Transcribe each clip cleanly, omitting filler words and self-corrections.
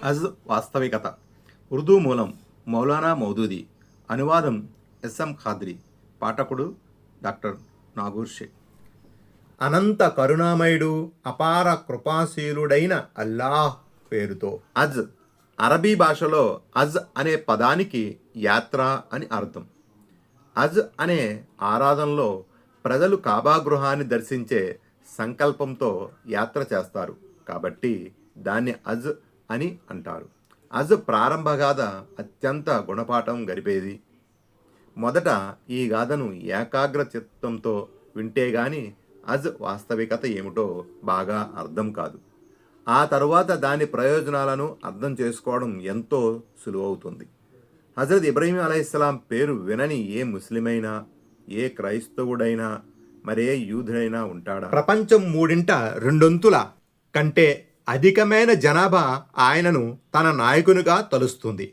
అజ్ వాస్తవికత. ఉర్దూ మూలం మౌలానా మౌదూది. అనువాదం ఎస్ఎం ఖాద్రి. పాఠకుడు డాక్టర్ నాగూర్ షేక్. అనంత కరుణామయుడు, అపార కృపాశీలుడైన అల్లాహ్ పేరుతో. అజ్ అరబీ భాషలో అజ్ అనే పదానికి యాత్ర అని అర్థం. అజ్ అనే ఆరాధనలో ప్రజలు కాబా గృహాన్ని దర్శించే సంకల్పంతో యాత్ర చేస్తారు కాబట్టి దాన్ని అజ్ అని అంటారు. అజ్ ప్రారంభ గాథ అత్యంత గుణపాఠం గరిపేది. మొదట ఈ గాథను ఏకాగ్ర చిత్తంతో వింటే గాని అజ్ వాస్తవికత ఏమిటో బాగా అర్థం కాదు. ఆ తరువాత దాని ప్రయోజనాలను అర్థం చేసుకోవడం ఎంతో సులువవుతుంది. హజరత్ ఇబ్రహీం అలైహిస్సలాం పేరు వినని ఏ ముస్లిమైనా, ఏ క్రైస్తవుడైనా, మరే యూదుడైనా ఉంటాడా? ప్రపంచం మూడింట రెండొంతుల కంటే అధికమైన జనాభా ఆయనను తన నాయకునిగా తలుస్తుంది.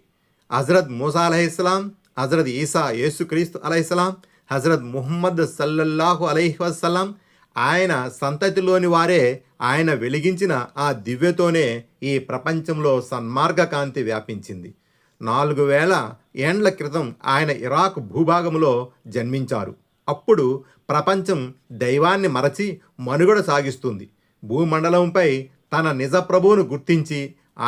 హజరత్ మూసా అలైహిస్సలాం, హజరత్ ఈసా యేసుక్రీస్తు అలైహిస్సలాం, హజరత్ ముహమ్మద్ సల్లల్లాహు అలైహి వసల్లం ఆయన సంతతిలోని వారే. ఆయన వెలిగించిన ఆ దివ్యతోనే ఈ ప్రపంచంలో సన్మార్గ కాంతి వ్యాపించింది. 4000 ఏండ్ల క్రితం ఆయన ఇరాక్ భూభాగంలో జన్మించారు. అప్పుడు ప్రపంచం దైవాన్ని మరచి మనుగడ సాగిస్తుంది. భూమండలంపై తన నిజ ప్రభువును గుర్తించి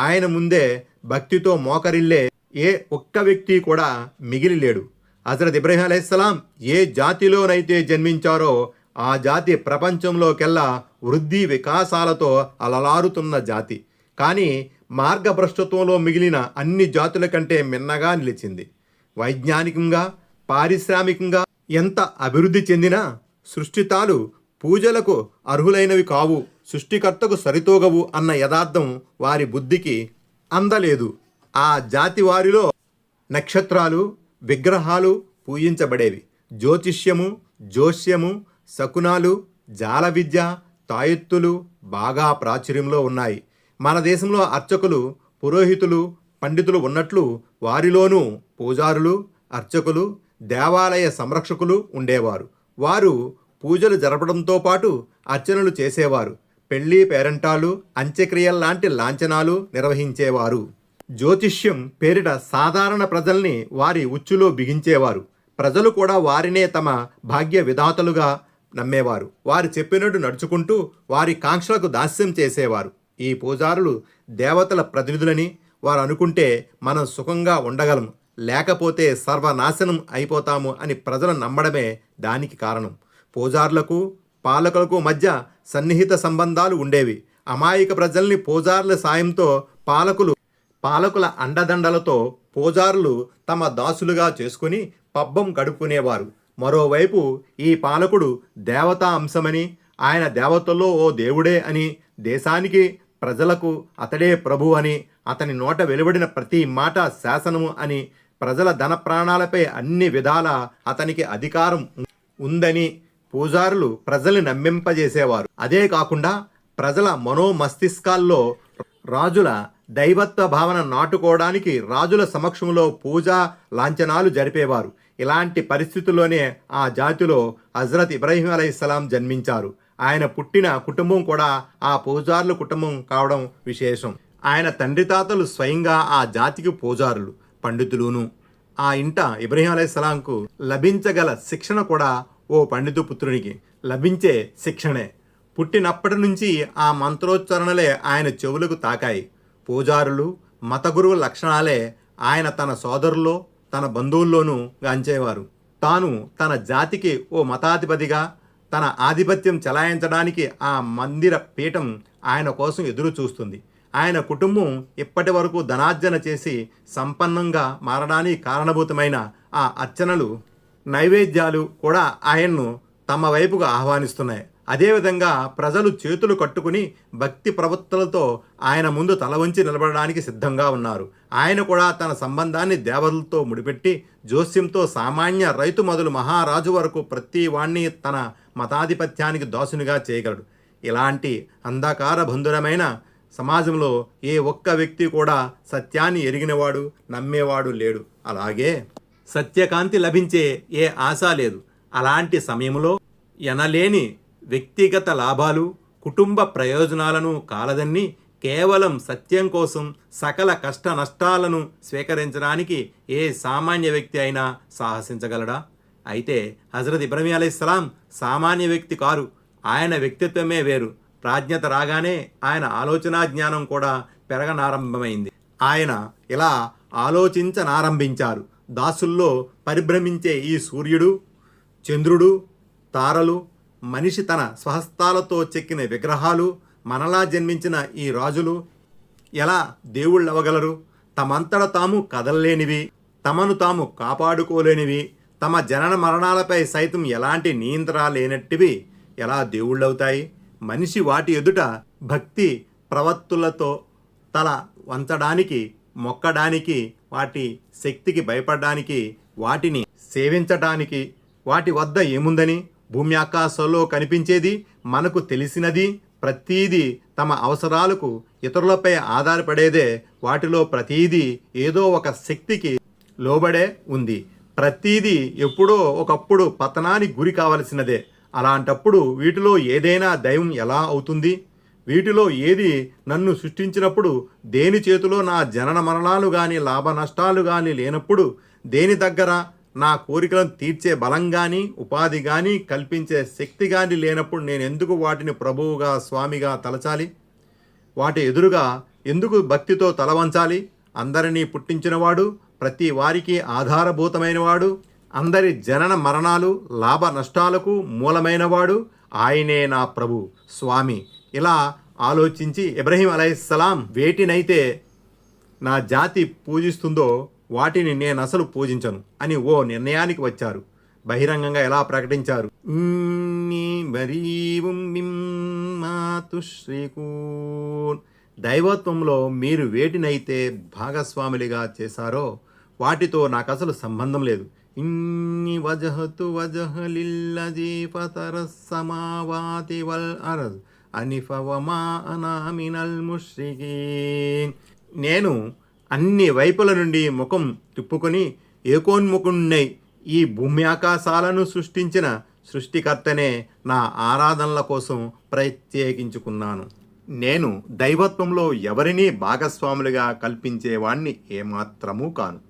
ఆయన ముందే భక్తితో మోకరిల్లే ఏ ఒక్క వ్యక్తి కూడా మిగిలి లేడు. హజరత్ ఇబ్రహీం అలైహిస్సలాం ఏ జాతిలోనైతే జన్మించారో ఆ జాతి ప్రపంచంలోకెల్లా వృద్ధి వికాసాలతో అలలారుతున్న జాతి. కానీ మార్గభ్రష్టత్వంలో మిగిలిన అన్ని జాతుల కంటే మిన్నగా నిలిచింది. వైజ్ఞానికంగా, పారిశ్రామికంగా ఎంత అభివృద్ధి చెందినా సృష్టితాలు పూజలకు అర్హులైనవి కావు, సృష్టికర్తకు సరితూగవు అన్న యథార్థం వారి బుద్ధికి అందలేదు. ఆ జాతి వారిలో నక్షత్రాలు, విగ్రహాలు పూజించబడేవి. జ్యోతిష్యము, జోస్యము, శకునాలు, జాల విద్య, తాయెత్తులు బాగా ప్రాచుర్యంలో ఉన్నాయి. మన దేశంలో అర్చకులు, పురోహితులు, పండితులు ఉన్నట్లు వారిలోనూ పూజారులు, అర్చకులు, దేవాలయ సంరక్షకులు ఉండేవారు. వారు పూజలు జరపడంతో పాటు అర్చనలు చేసేవారు. పెళ్లి పేరంటాలు, అంత్యక్రియల్లాంటి లాంఛనాలు నిర్వహించేవారు. జ్యోతిష్యం పేరిట సాధారణ ప్రజల్ని వారి ఉచ్చులో బిగించేవారు. ప్రజలు కూడా వారినే తమ భాగ్య విధాతలుగా నమ్మేవారు. వారు చెప్పినట్టు నడుచుకుంటూ వారి కాంక్షలకు దాస్యం చేసేవారు. ఈ పూజారులు దేవతల ప్రతినిధులని వారు అనుకుంటే మనం సుఖంగా ఉండగలం, లేకపోతే సర్వనాశనం అయిపోతాము అని ప్రజలు నమ్మడమే దానికి కారణం. పూజారులకు పాలకులకు మధ్య సన్నిహిత సంబంధాలు ఉండేవి. అమాయక ప్రజల్ని పూజారుల సాయంతో పాలకుల అండదండలతో పూజారులు తమ దాసులుగా చేసుకుని పబ్బం గడుపుకునేవారు. మరోవైపు ఈ పాలకుడు దేవతా అంశమని, ఆయన దేవతల్లో ఓ దేవుడే అని, దేశానికి ప్రజలకు అతడే ప్రభు అని, అతని నోట వెలువడిన ప్రతి మాట శాసనము అని, ప్రజల ధన ప్రాణాలపై అన్ని విధాల అతనికి అధికారం ఉందని పూజారులు ప్రజల్ని నమ్మింపజేసేవారు. అదే కాకుండా ప్రజల మనోమస్తిష్కాల్లో రాజుల దైవత్వ భావన నాటుకోవడానికి రాజుల సమక్షంలో పూజా లాంఛనాలు జరిపేవారు. ఇలాంటి పరిస్థితుల్లోనే ఆ జాతిలో హజరత్ ఇబ్రహీం అలైహిస్సలాం జన్మించారు. ఆయన పుట్టిన కుటుంబం కూడా ఆ పూజారుల కుటుంబం కావడం విశేషం. ఆయన తండ్రి తాతలు స్వయంగా ఆ జాతికి పూజారులు, పండితులును. ఆ ఇంట ఇబ్రహీం అలైహిస్సలాంకు లభించగల శిక్షణ కూడా ఓ పండితు పుత్రునికి లభించే శిక్షణే. పుట్టినప్పటి నుంచి ఆ మంత్రోచ్చరణలే ఆయన చెవులకు తాకాయి. పూజారులు, మత గురువుల లక్షణాలే ఆయన తన సోదరుల్లో, తన బంధువుల్లోనూ గాంచేవారు. తాను తన జాతికి ఓ మతాధిపతిగా తన ఆధిపత్యం చెలాయించడానికి ఆ మందిర పీఠం ఆయన కోసం ఎదురు చూస్తుంది. ఆయన కుటుంబం ఇప్పటి వరకు ధనార్జన చేసి సంపన్నంగా మారడానికి కారణభూతమైన ఆ అర్చనలు, నైవేద్యాలు కూడా ఆయన్ను తమ వైపుగా ఆహ్వానిస్తున్నాయి. అదేవిధంగా ప్రజలు చేతులు కట్టుకుని భక్తి ప్రవృత్తులతో ఆయన ముందు తల వంచి నిలబడడానికి సిద్ధంగా ఉన్నారు. ఆయన కూడా తన సంబంధాన్ని దేవతలతో ముడిపెట్టి జోస్యంతో సామాన్య రైతు మొదలు మహారాజు వరకు ప్రతి వాణ్ణి తన మతాధిపత్యానికి దాసునిగా చేయగలడు. ఇలాంటి అంధకార బంధురమైన సమాజంలో ఏ ఒక్క వ్యక్తి కూడా సత్యాన్ని ఎరిగినవాడు, నమ్మేవాడు లేడు. అలాగే సత్యకాంతి లభించే ఏ ఆశ లేదు. అలాంటి సమయంలో ఎనలేని వ్యక్తిగత లాభాలు, కుటుంబ ప్రయోజనాలను కాలదన్ని కేవలం సత్యం కోసం సకల కష్ట నష్టాలను స్వీకరించడానికి ఏ సామాన్య వ్యక్తి అయినా సాహసించగలడా? అయితే హజరత్ ఇబ్రహీం అలైహిస్సలాం సామాన్య వ్యక్తి కారు. ఆయన వ్యక్తిత్వమే వేరు. ప్రాజ్ఞత రాగానే ఆయన ఆలోచనా జ్ఞానం కూడా పెరగనారంభమైంది. ఆయన ఇలా ఆలోచించనారంభించారు. దాసుల్లో పరిభ్రమించే ఈ సూర్యుడు, చంద్రుడు, తారలు, మనిషి తన స్వహస్తాలతో చెక్కిన విగ్రహాలు, మనలా జన్మించిన ఈ రాజులు ఎలా దేవుళ్ళవగలరు? తమంతట తాము కదలలేనివి, తమను తాము కాపాడుకోలేనివి, తమ జనన మరణాలపై సైతం ఎలాంటి నియంత్రణ లేనట్టివి ఎలా దేవుళ్ళవుతాయి? మనిషి వాటి ఎదుట భక్తి ప్రవత్తులతో తల వంచడానికి, మొక్కడానికి, వాటి శక్తికి భయపడడానికి, వాటిని సేవించటానికి వాటి వద్ద ఏముందని? భూమి ఆకాశంలో కనిపించేది, మనకు తెలిసినది ప్రతీదీ తమ అవసరాలకు ఇతరులపై ఆధారపడేదే. వాటిలో ప్రతీదీ ఏదో ఒక శక్తికి లోబడే ఉంది. ప్రతీదీ ఎప్పుడో ఒకప్పుడు పతనానికి గురి కావలసినదే. అలాంటప్పుడు వీటిలో ఏదైనా దైవం ఎలా అవుతుంది? వీటిలో ఏది నన్ను సృష్టించినప్పుడు, దేని చేతిలో నా జనన మరణాలు కానీ లాభ నష్టాలు కానీ లేనప్పుడు, దేని దగ్గర నా కోరికలను తీర్చే బలం కానీ ఉపాధి కానీ కల్పించే శక్తి కానీ లేనప్పుడు నేను ఎందుకు వాటిని ప్రభువుగా స్వామిగా తలచాలి? వాటి ఎదురుగా ఎందుకు భక్తితో తల వంచాలి? అందరినీ పుట్టించినవాడు, ప్రతి వారికి ఆధారభూతమైనవాడు, అందరి జనన మరణాలు లాభ నష్టాలకు మూలమైనవాడు ఆయనే నా ప్రభు స్వామి. ఇలా ఆలోచించి ఇబ్రహీం అలైహిస్సలాం వేటినైతే నా జాతి పూజిస్తుందో వాటిని నేను అసలు పూజించను అని ఓ నిర్ణయానికి వచ్చారు. బహిరంగంగా ఎలా ప్రకటించారు? దైవత్వంలో మీరు వేటినైతే భాగస్వాములుగా చేశారో వాటితో నాకు అసలు సంబంధం లేదు. ఇన్ని వజహతు వజహలిల్లజీ ఫతరస్ సమావాతి వల్ అర్ద్ అనిఫవమా అనా మినల్ ముష్రికీన్. నేను అన్ని వైపుల నుండి ముఖం తిప్పుకొని ఏకోన్ముఖుణ్ణై ఈ భూమి ఆకాశాలను సృష్టించిన సృష్టికర్తనే నా ఆరాధనల కోసం ప్రత్యేకించుకున్నాను. నేను దైవత్వంలో ఎవరినీ భాగస్వాములుగా కల్పించేవాణ్ణి ఏమాత్రమూ కాను.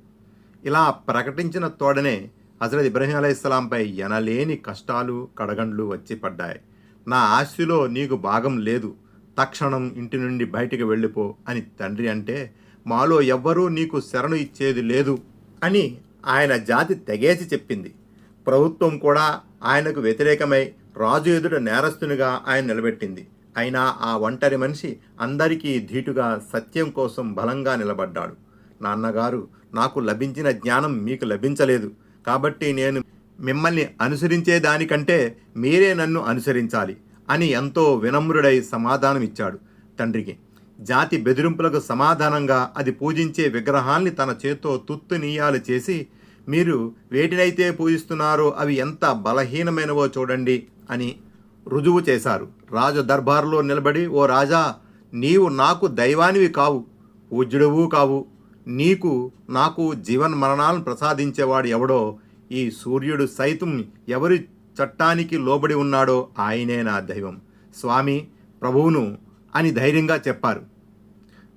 ఇలా ప్రకటించిన తోడనే హజరత్ ఇబ్రహీం అలైహిస్సలాంపై ఎనలేని కష్టాలు కడగండ్లు వచ్చి పడ్డాయి. నా ఆస్తిలో నీకు భాగం లేదు, తక్షణం ఇంటి నుండి బయటికి వెళ్ళిపో అని తండ్రి అంటే, మాలో ఎవ్వరూ నీకు శరణు ఇచ్చేది లేదు అని ఆయన జాతి తెగేసి చెప్పింది. ప్రభుత్వం కూడా ఆయనకు వ్యతిరేకమై రాజు ఎదుట నేరస్తునిగా ఆయన నిలబెట్టింది. అయినా ఆ ఒంటరి మనిషి అందరికీ ధీటుగా సత్యం కోసం బలంగా నిలబడ్డాడు. నాన్నగారు, నాకు లభించిన జ్ఞానం మీకు లభించలేదు, కాబట్టి నేను మిమ్మల్ని అనుసరించేదానికంటే మీరే నన్ను అనుసరించాలి అని ఎంతో వినమ్రుడై సమాధానం ఇచ్చాడు తండ్రికి. జాతి బెదిరింపులకు సమాధానంగా అది పూజించే విగ్రహాల్ని తన చేత్తో తుత్తునీయాలు చేసి, మీరు వేటినైతే పూజిస్తున్నారో అవి ఎంత బలహీనమైనవో చూడండి అని రుజువు చేశారు. రాజు దర్బారులో నిలబడి, ఓ రాజా, నీవు నాకు దైవానివి కావు, పూజ్యుడవు కావు. నీకు నాకు జీవన్ మరణాలను ప్రసాదించేవాడు ఎవడో, ఈ సూర్యుడు సైతం ఎవరి చట్టానికి లోబడి ఉన్నాడో ఆయనే నా దైవం, స్వామి, ప్రభువును అని ధైర్యంగా చెప్పారు.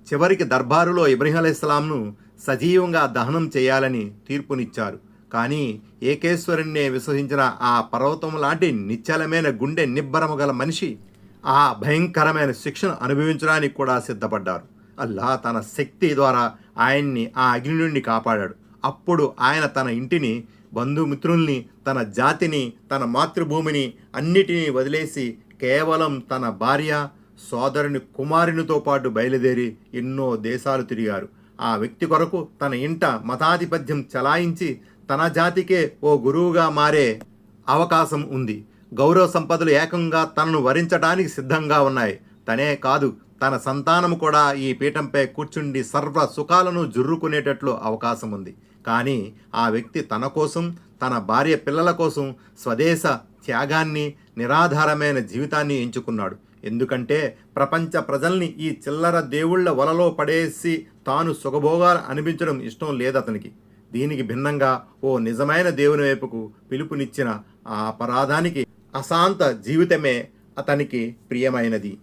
చివరికి దర్బారులో ఇబ్రహీం అలైహిస్సలాంను సజీవంగా దహనం చేయాలని తీర్పునిచ్చారు. కానీ ఏకేశ్వరుణ్ణే విశ్వసించిన ఆ పర్వతం లాంటి నిశ్చలమైన గుండె నిబ్బరము గల మనిషి ఆ భయంకరమైన శిక్షను అనుభవించడానికి కూడా సిద్ధపడ్డారు. అల్లా తన శక్తి ద్వారా ఆయన్ని ఆ అగ్ని నుండి కాపాడాడు. అప్పుడు ఆయన తన ఇంటిని, బంధుమిత్రుల్ని, తన జాతిని, తన మాతృభూమిని అన్నిటినీ వదిలేసి కేవలం తన భార్య, సోదరుని కుమారునితో పాటు బయలుదేరి ఎన్నో దేశాలు తిరిగారు. ఆ వ్యక్తి కొరకు తన ఇంట మతాధిపత్యం చలాయించి తన జాతికే ఓ గురువుగా మారే అవకాశం ఉంది. గౌరవ సంపదలు ఏకంగా తనను వరించడానికి సిద్ధంగా ఉన్నాయి. తనే కాదు, తన సంతానము కూడా ఈ పీఠంపై కూర్చుండి సర్వ సుఖాలను జుర్రుకునేటట్లు అవకాశం ఉంది. కానీ ఆ వ్యక్తి తన కోసం, తన భార్య పిల్లల కోసం స్వదేశ త్యాగాన్ని, నిరాధారమైన జీవితాన్ని ఎంచుకున్నాడు. ఎందుకంటే ప్రపంచ ప్రజల్ని ఈ చిల్లర దేవుళ్ల వలలో పడేసి తాను సుఖభోగాలు అనిపించడం ఇష్టం లేదతనికి. దీనికి భిన్నంగా ఓ నిజమైన దేవుని వైపుకు పిలుపునిచ్చిన ఆ అపరాధానికి అశాంత జీవితమే అతనికి ప్రియమైనది.